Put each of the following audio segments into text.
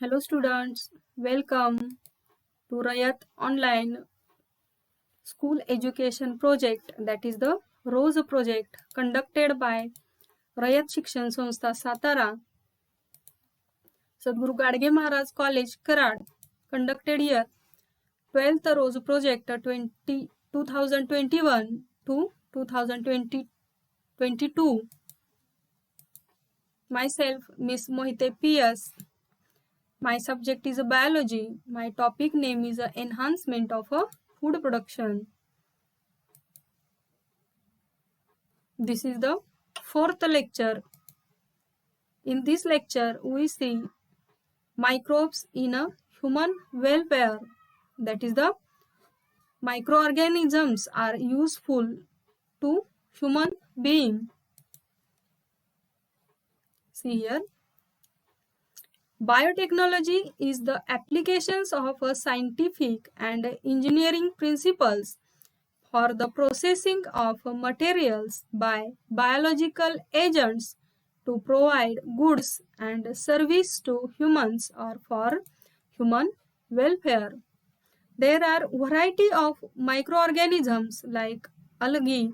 Hello students, welcome to Rayat Online School Education Project, that is the ROSE project conducted by Rayat Shikshan Sanstha Satara, Sadguru Gadge Maharaj College Karad, conducted here 12th ROSE project 2021 to 2022. Myself, Miss Mohite PS. My subject is biology. My topic name is enhancement of food production. This is the fourth lecture. In this lecture, we see microbes in a human welfare. That is the microorganisms are useful to human being. See here. Biotechnology is the applications of scientific and engineering principles for the processing of materials by biological agents to provide goods and service to humans or for human welfare. There are variety of microorganisms like algae,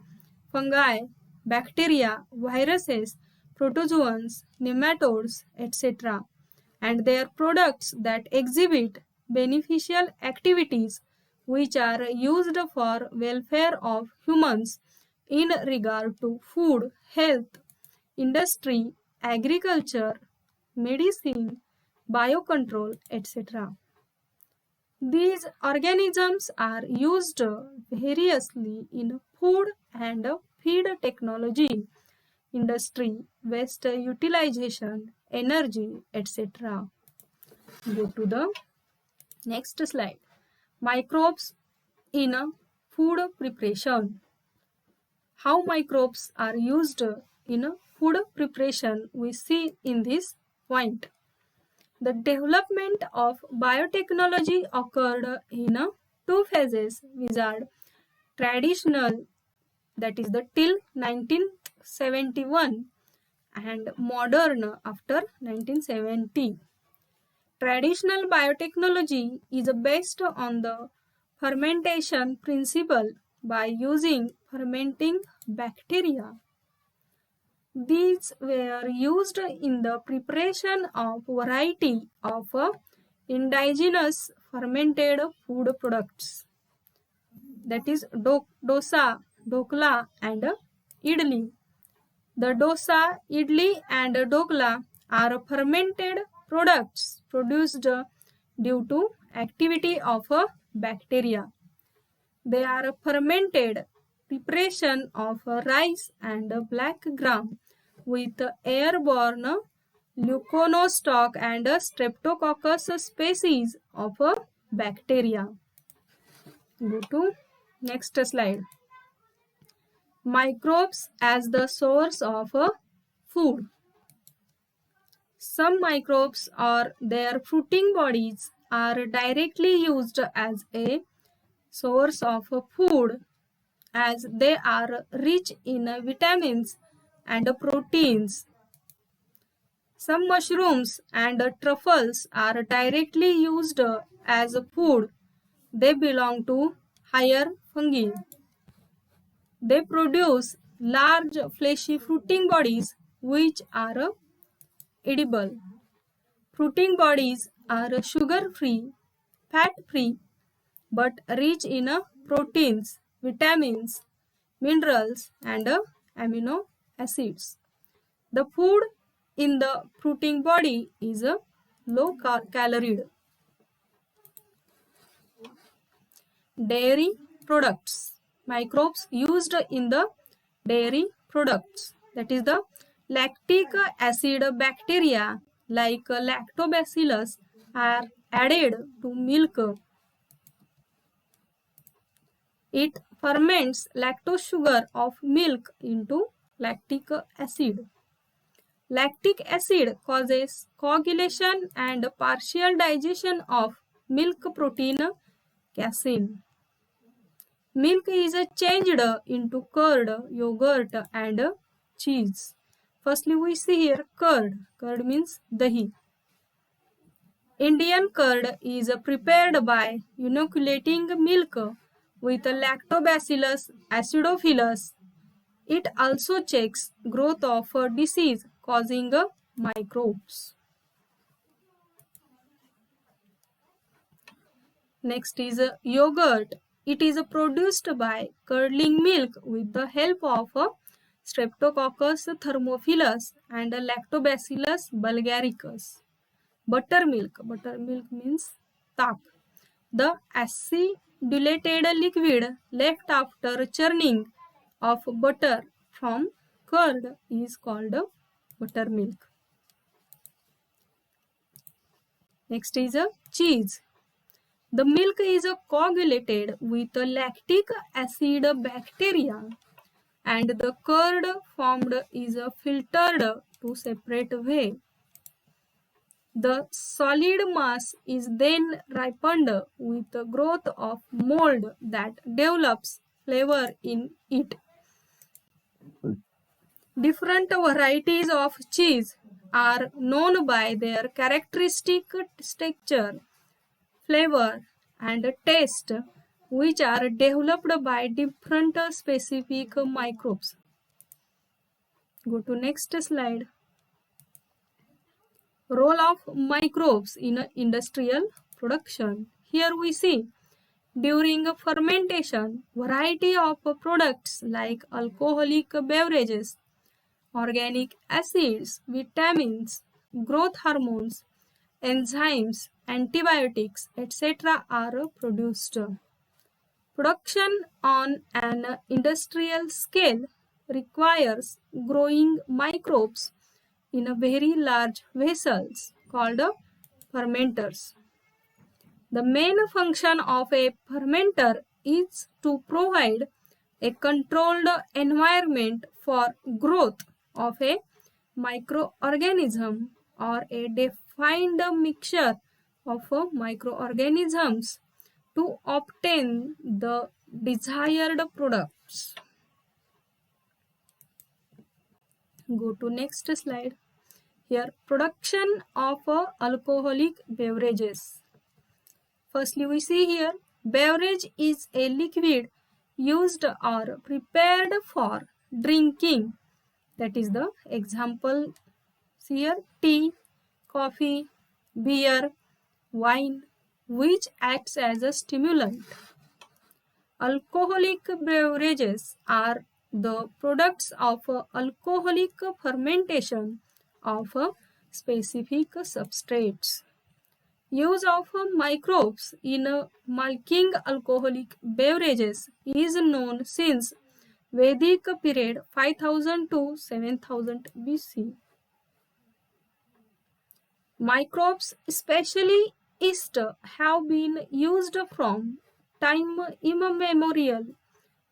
fungi, bacteria, viruses, protozoans, nematodes, etc. and their products that exhibit beneficial activities which are used for welfare of humans in regard to food, health, industry, agriculture, medicine, biocontrol, etc. These organisms are used variously in food and feed technology, industry, waste utilization, energy, etc. Go to the next slide. Microbes in food preparation. How microbes are used in food preparation we see in this point. The development of biotechnology occurred in two phases, which are traditional, that is the till 1971, and modern after 1970. Traditional biotechnology is based on the fermentation principle by using fermenting bacteria. These were used in the preparation of variety of indigenous fermented food products, that is dosa, dokla and idli. The dosa, idli and dokla are fermented products produced due to activity of bacteria. They are fermented preparation of rice and black gram with airborne leuconostoc and streptococcus species of bacteria. Go to next slide. Microbes as the source of food. Some microbes or their fruiting bodies are directly used as a source of food as they are rich in vitamins and proteins. Some mushrooms and truffles are directly used as food. They belong to higher fungi. They produce large fleshy fruiting bodies which are edible. Fruiting bodies are sugar-free, fat-free, but rich in proteins, vitamins, minerals, and amino acids. The food in the fruiting body is low calorie. Dairy products. Microbes used in the dairy products, that is the lactic acid bacteria like lactobacillus are added to milk. It ferments lactose sugar of milk into lactic acid. Lactic acid causes coagulation and partial digestion of milk protein casein. Milk is changed into curd, yogurt and cheese. Firstly, we see here curd. Curd means dahi. Indian curd is prepared by inoculating milk with Lactobacillus acidophilus. It also checks growth of disease causing microbes. Next is yogurt. It is produced by curdling milk with the help of Streptococcus thermophilus and Lactobacillus bulgaricus. Buttermilk. Buttermilk means tak. The acidulated liquid left after churning of butter from curd is called buttermilk. Next is cheese. The milk is coagulated with lactic acid bacteria and the curd formed is filtered to separate whey. The solid mass is then ripened with the growth of mold that develops flavor in it. Different varieties of cheese are known by their characteristic texture, flavor, and taste, which are developed by different specific microbes. Go to next slide. Role of microbes in industrial production. Here we see during fermentation, variety of products like alcoholic beverages, organic acids, vitamins, growth hormones, enzymes, antibiotics, etc. are produced. Production on an industrial scale requires growing microbes in a very large vessels called fermenters. The main function of a fermenter is to provide a controlled environment for growth of a microorganism or a defined mixture of microorganisms to obtain the desired products. Go to next slide. Here, production of alcoholic beverages. Firstly, we see here, beverage is a liquid used or prepared for drinking. That is the example here, tea, coffee, beer, wine, which acts as a stimulant. Alcoholic beverages are the products of alcoholic fermentation of specific substrates. Use of microbes in making alcoholic beverages is known since Vedic period 5000 to 7000 BC. Microbes, especially yeast, have been used from time immemorial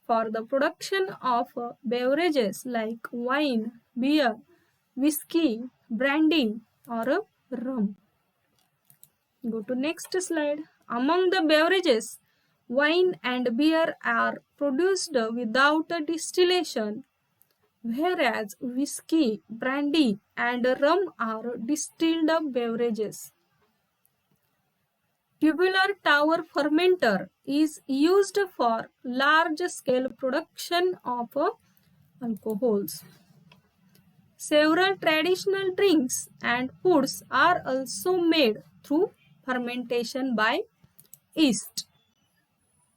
for the production of beverages like wine, beer, whiskey, brandy, or rum. Go to next slide. Among the beverages, wine and beer are produced without distillation, whereas whiskey, brandy, and rum are distilled beverages. Tubular tower fermenter is used for large-scale production of alcohols. Several traditional drinks and foods are also made through fermentation by yeast.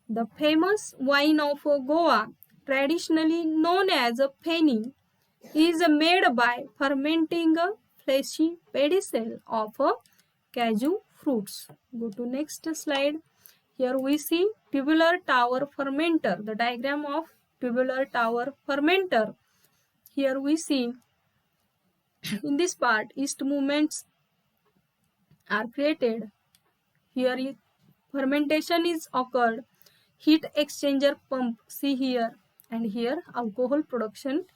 The famous wine of Goa, traditionally known as a penny, is made by fermenting a fleshy pedicel of cashew fruits. Go to next slide. Here we see tubular tower fermenter, the diagram of tubular tower fermenter. Here we see in this part yeast movements are created. Here fermentation is occurred. Heat exchanger pump, see here, and here alcohol production.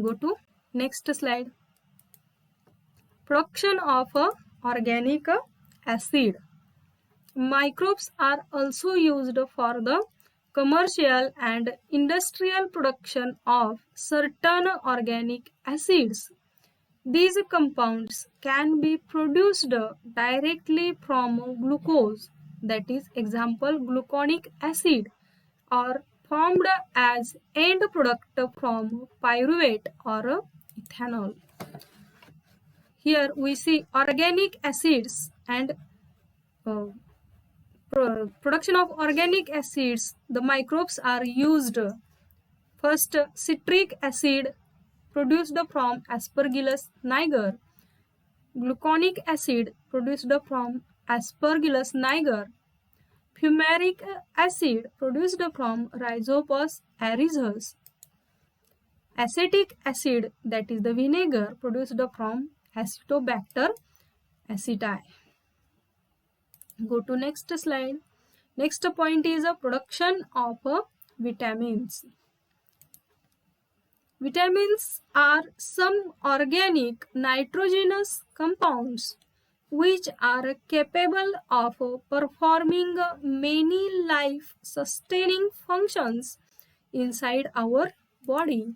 Go to next slide. Production of organic acid. Microbes are also used for the commercial and industrial production of certain organic acids. These compounds can be produced directly from glucose, that is example gluconic acid, or formed as end product from pyruvate or ethanol. Here we see organic acids and uh, production of organic acids. The microbes are used. First, citric acid produced from Aspergillus niger, gluconic acid produced from Aspergillus niger, fumaric acid produced from Rhizopus aereus, acetic acid, that is the vinegar, produced from Acetobacter aceti. Go to next slide. Next point is a production of vitamins. Vitamins are some organic nitrogenous compounds which are capable of performing many life-sustaining functions inside our body.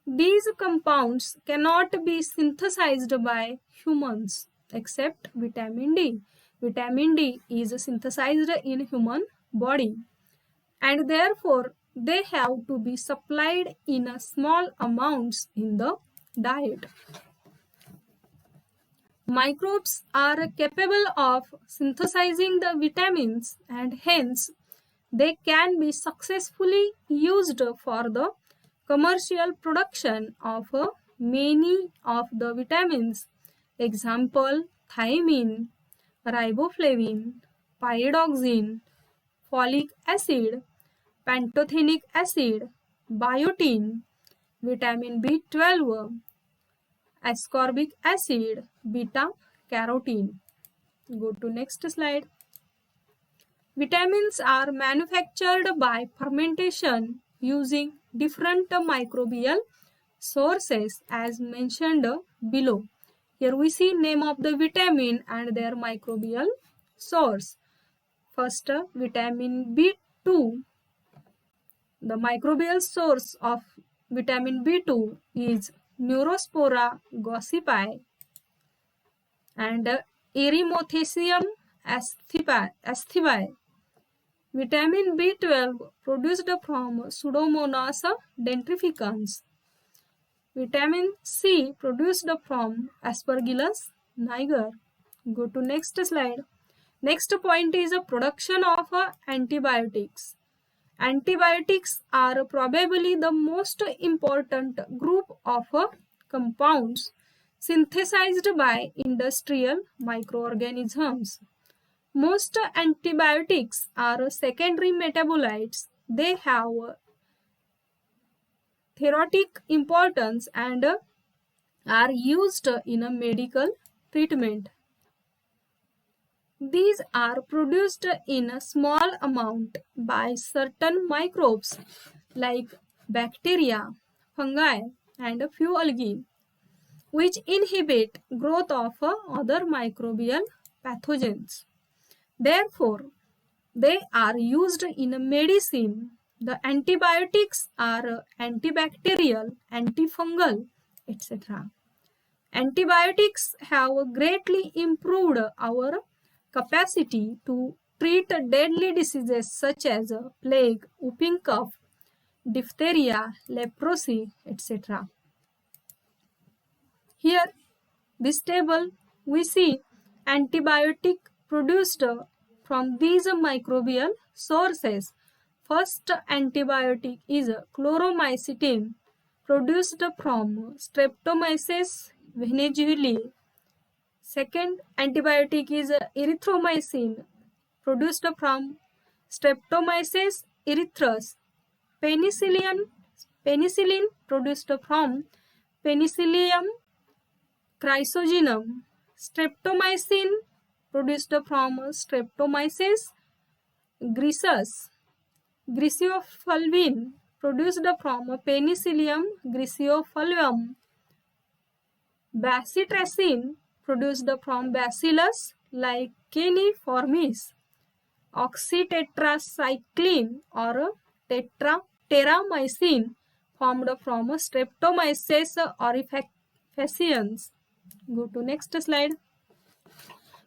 These compounds cannot be synthesized by humans except vitamin D. Vitamin D is synthesized in human body, and therefore they have to be supplied in small amounts in the diet. Microbes are capable of synthesizing the vitamins, and hence they can be successfully used for the commercial production of many of the vitamins. Example, thiamine, riboflavin, pyridoxine, folic acid, pantothenic acid, biotin, vitamin B12, ascorbic acid, beta carotene. Go to next slide. Vitamins are manufactured by fermentation using different microbial sources as mentioned below. Here we see name of the vitamin and their microbial source. First, vitamin B2. The microbial source of vitamin B2 is Neurospora gossypi and Erythrothecium ascipi. Vitamin B12 produced from Pseudomonas denitrificans. Vitamin C produced from Aspergillus niger. Go to next slide. Next point is a production of antibiotics. Antibiotics are probably the most important group of compounds synthesized by industrial microorganisms. Most antibiotics are secondary metabolites. They have therapeutic importance and are used in a medical treatment. These are produced in a small amount by certain microbes like bacteria, fungi, and a few algae, which inhibit growth of other microbial pathogens. Therefore, they are used in medicine. The antibiotics are antibacterial, antifungal, etc. Antibiotics have greatly improved our capacity to treat deadly diseases such as plague, whooping cough, diphtheria, leprosy, etc. Here, this table, we see antibiotic produced from these microbial sources. First antibiotic is chloromycetin produced from Streptomyces venezuelae. Second antibiotic is erythromycin produced from Streptomyces erythrus. Penicillin produced from Penicillium chrysogenum. Streptomycin produced from Streptomyces griseus. Griseofulvin produced from Penicillium griseofulvum. Bacitracin produced from Bacillus licheniformis. Oxytetracycline or terramycin formed from Streptomyces fascians. Go to next slide.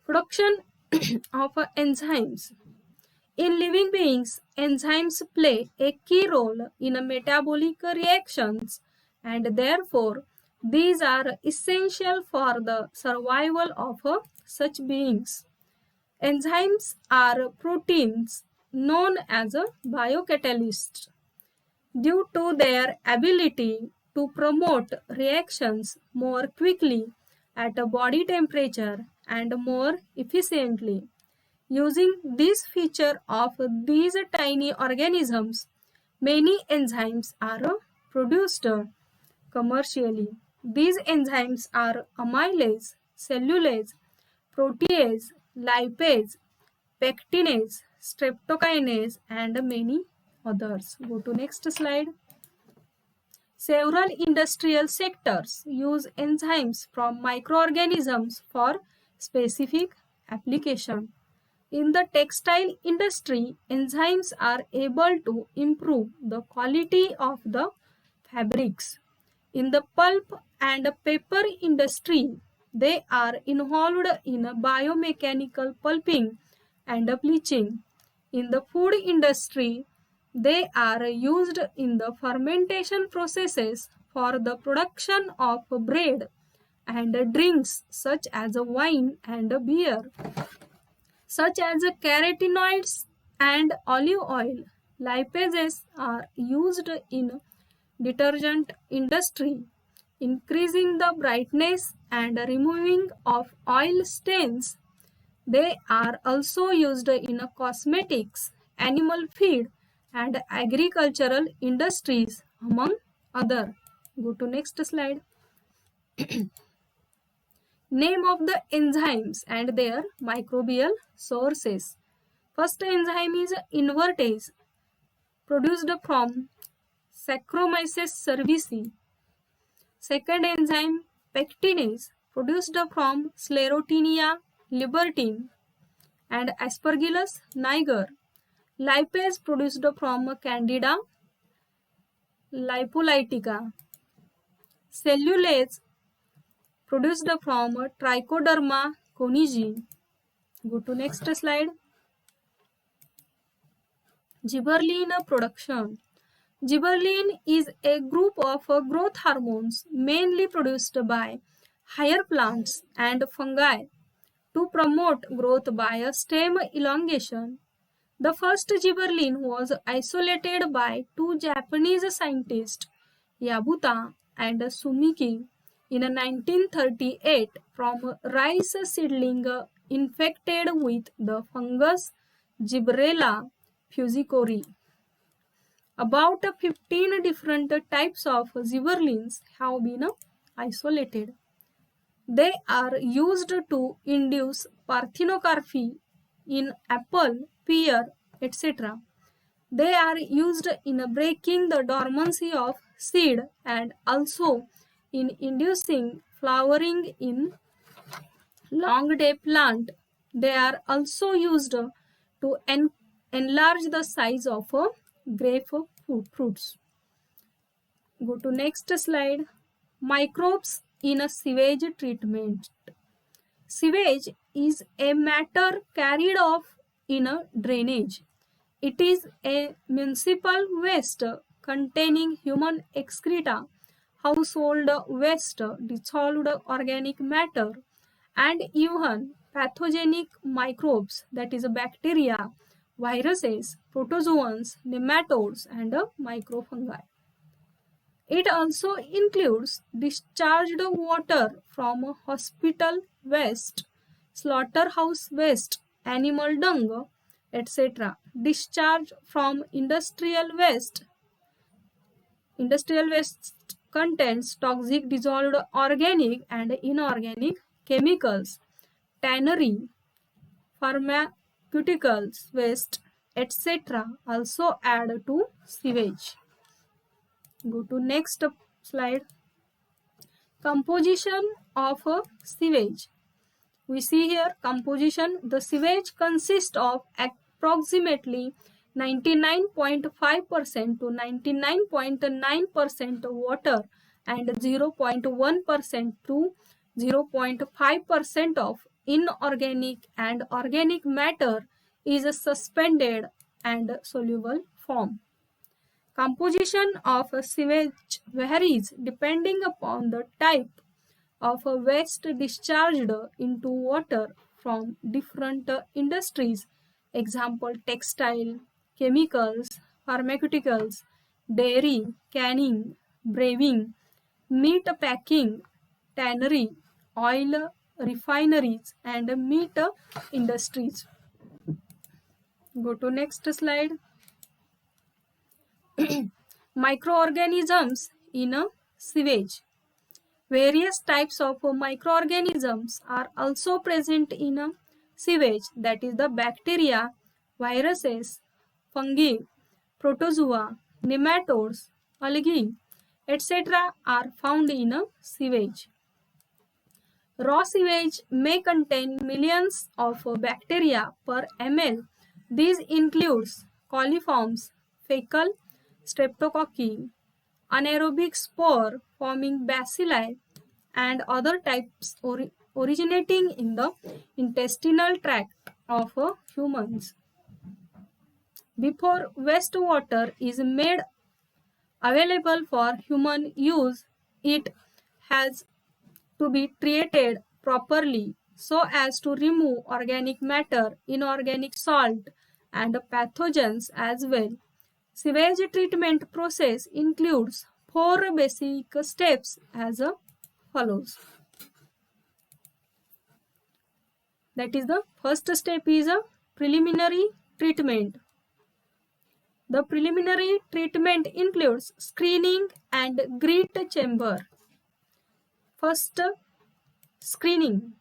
Production of enzymes. In living beings, enzymes play a key role in metabolic reactions, and therefore these are essential for the survival of such beings. Enzymes are proteins known as biocatalysts due to their ability to promote reactions more quickly at a body temperature and more efficiently. Using this feature of these tiny organisms, many enzymes are produced commercially. These enzymes are amylase, cellulase, protease, lipase, pectinase, streptokinase, and many others. Go to next slide. Several industrial sectors use enzymes from microorganisms for specific application. In the textile industry, enzymes are able to improve the quality of the fabrics. In the pulp and paper industry, they are involved in biomechanical pulping and bleaching. In the food industry, they are used in the fermentation processes for the production of bread and drinks such as wine and beer, such as carotenoids and olive oil. Lipases are used in detergent industry, increasing the brightness and removing of oil stains. They are also used in cosmetics, animal feed, and agricultural industries, among other. Go to next slide. Name of the enzymes and their microbial sources. First enzyme is invertase, produced from Saccharomyces cerevisiae. Second enzyme pectinase, produced from Sclerotinia libertine and Aspergillus niger. Lipase, produced from Candida lipolytica. Cellulase, produced from Trichoderma conigi. Go to next slide. Gibberellina production. Gibberellin is a group of growth hormones mainly produced by higher plants and fungi to promote growth by stem elongation. The first gibberellin was isolated by two Japanese scientists, Yabuta and Sumiki, in 1938 from rice seedling infected with the fungus Gibberella fusariae. About 15 different types of gibberellins have been isolated. They are used to induce parthenocarpy in apple, pear, etc. They are used in breaking the dormancy of seed and also in inducing flowering in long day plant. They are also used to enlarge the size of grapefruits. Go to next slide. Microbes in a sewage treatment. Sewage is a matter carried off in a drainage. It is a municipal waste containing human excreta, household waste, dissolved organic matter, and even pathogenic microbes, that is bacteria, viruses, protozoans, nematodes, and microfungi. It also includes discharged water from hospital waste, slaughterhouse waste, animal dung, etc. Discharge from industrial waste. Industrial waste contains toxic dissolved organic and inorganic chemicals. Tannery, pharmaceuticals waste, etc. also add to sewage. Go to next slide. Composition of sewage. We see here composition. The sewage consists of approximately 99.5% to 99.9% water and 0.1% to 0.5% of inorganic and organic matter is suspended and soluble form. Composition of sewage varies depending upon the type of waste discharged into water from different industries. Example, textile, chemicals, pharmaceuticals, dairy, canning, brewing, meat packing, tannery, oil refineries, and meat industries. Go to next slide. Microorganisms in a sewage. Various types of microorganisms are also present in a sewage, that is the bacteria, viruses, fungi, protozoa, nematodes, algae, etc. are found in a sewage. Raw sewage may contain millions of bacteria per ml. These includes coliforms, fecal streptococci, anaerobic spore forming bacilli, and other types originating in the intestinal tract of humans. Before wastewater is made available for human use, it has to be treated properly so as to remove organic matter, inorganic salt, and pathogens as well. Sewage treatment process includes 4 basic steps as follows. That is, the first step is a preliminary treatment. The preliminary treatment includes screening and grit chamber. First, screening.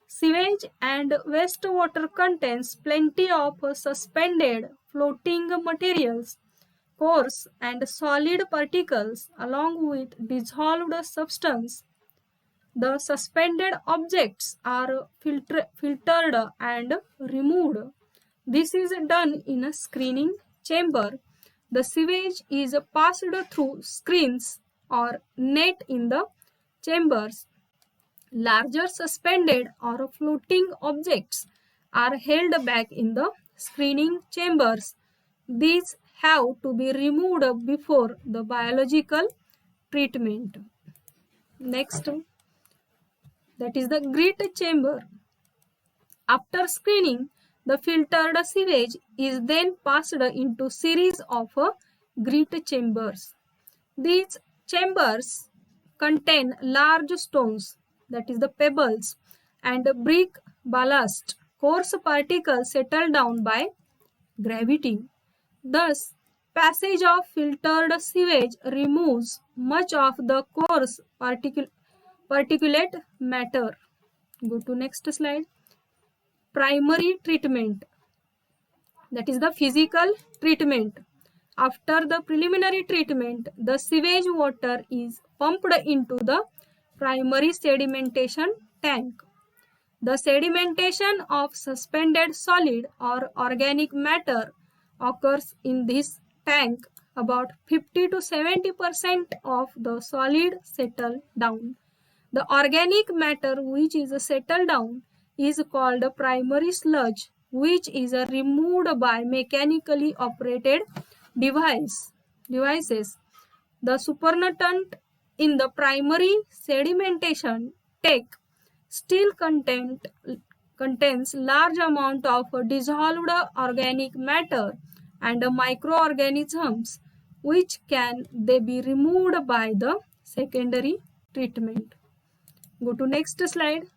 Sewage and wastewater contains plenty of suspended floating materials, coarse and solid particles along with dissolved substance. The suspended objects are filtered and removed. This is done in a screening chamber. The sewage is passed through screens or net in the chambers. Larger suspended or floating objects are held back in the screening chambers. These have to be removed before the biological treatment. Next, that is the grit chamber. After screening, the filtered sewage is then passed into series of grit chambers. These chambers contain large stones, that is the pebbles, and brick ballast. Coarse particles settle down by gravity. Thus, passage of filtered sewage removes much of the coarse particulate matter. Go to next slide. Primary treatment, that is the physical treatment. After the preliminary treatment, the sewage water is pumped into the primary sedimentation tank. The sedimentation of suspended solid or organic matter occurs in this tank. About 50 to 70% of the solid settle down. The organic matter which is settled down is called primary sludge, which is removed by mechanically operated devices. The supernatant in the primary sedimentation tank still contains large amount of dissolved organic matter and microorganisms, which can they be removed by the secondary treatment. Go to next slide.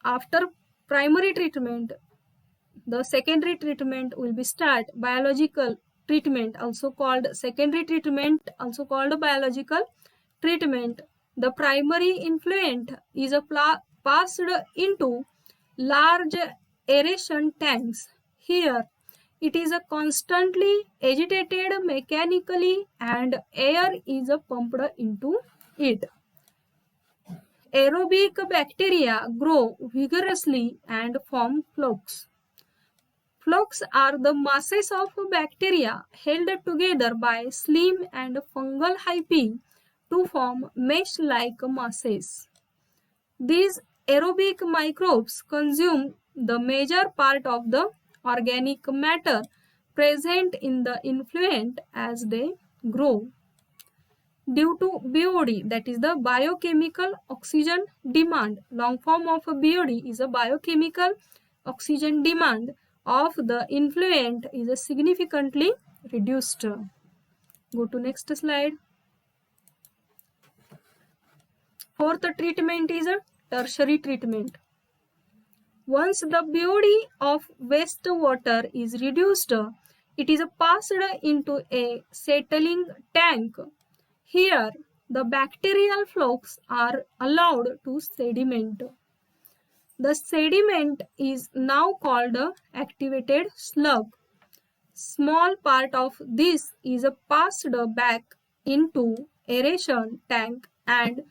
After primary treatment, the secondary treatment will be start. Biological treatment, also called secondary treatment, also called biological treatment. The primary influent is passed into large aeration tanks. Here, it is constantly agitated mechanically and air is pumped into it. Aerobic bacteria grow vigorously and form flukes. Flocks are the masses of bacteria held together by slim and fungal hyphae to form mesh-like masses. These aerobic microbes consume the major part of the organic matter present in the influent as they grow. Due to BOD, that is the biochemical oxygen demand, long form of BOD is a biochemical oxygen demand of the influent is significantly reduced. Go to next slide. Fourth treatment is a tertiary treatment. Once the BOD of wastewater is reduced, it is passed into a settling tank. Here, the bacterial flocks are allowed to sediment. The sediment is now called activated slug. Small part of this is passed back into aeration tank and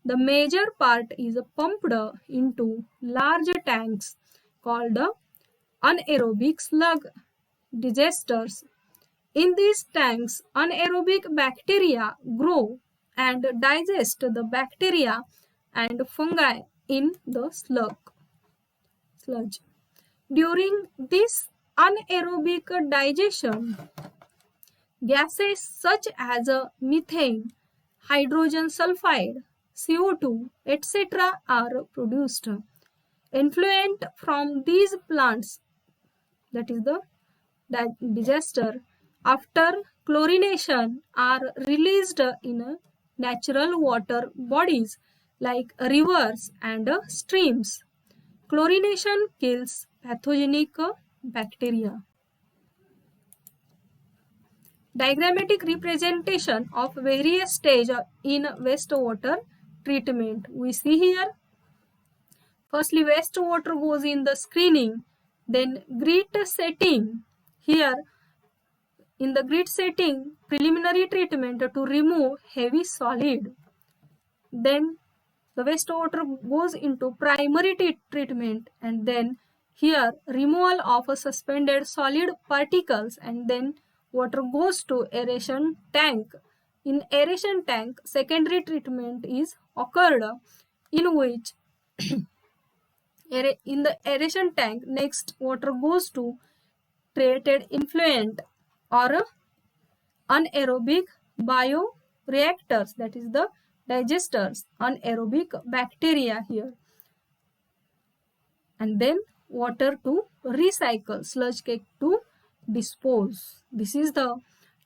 the major part is pumped into large tanks called anaerobic slug digesters. In these tanks, anaerobic bacteria grow and digest the bacteria and fungi in the sludge. During this anaerobic digestion, gases such as methane, hydrogen sulfide, CO2, etc. are produced. Effluent from these plants, that is the digester, after chlorination are released in natural water bodies like rivers and streams. Chlorination kills pathogenic bacteria. Diagrammatic representation of various stages in wastewater treatment. We see here, firstly wastewater goes in the screening, then grit setting. Here in the grit setting, preliminary treatment to remove heavy solid. Then the wastewater goes into primary treatment, and then here removal of suspended solid particles, and then water goes to aeration tank. In aeration tank, secondary treatment is occurred, in which in the aeration tank next water goes to treated influent or anaerobic bioreactors, that is the digesters, anaerobic bacteria here, and then water to recycle, sludge cake to dispose. This is the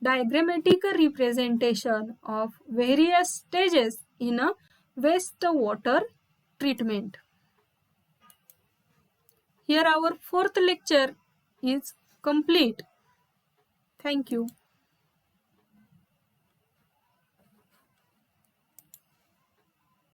diagrammatic representation of various stages in a wastewater treatment. Here our fourth lecture is complete. Thank you.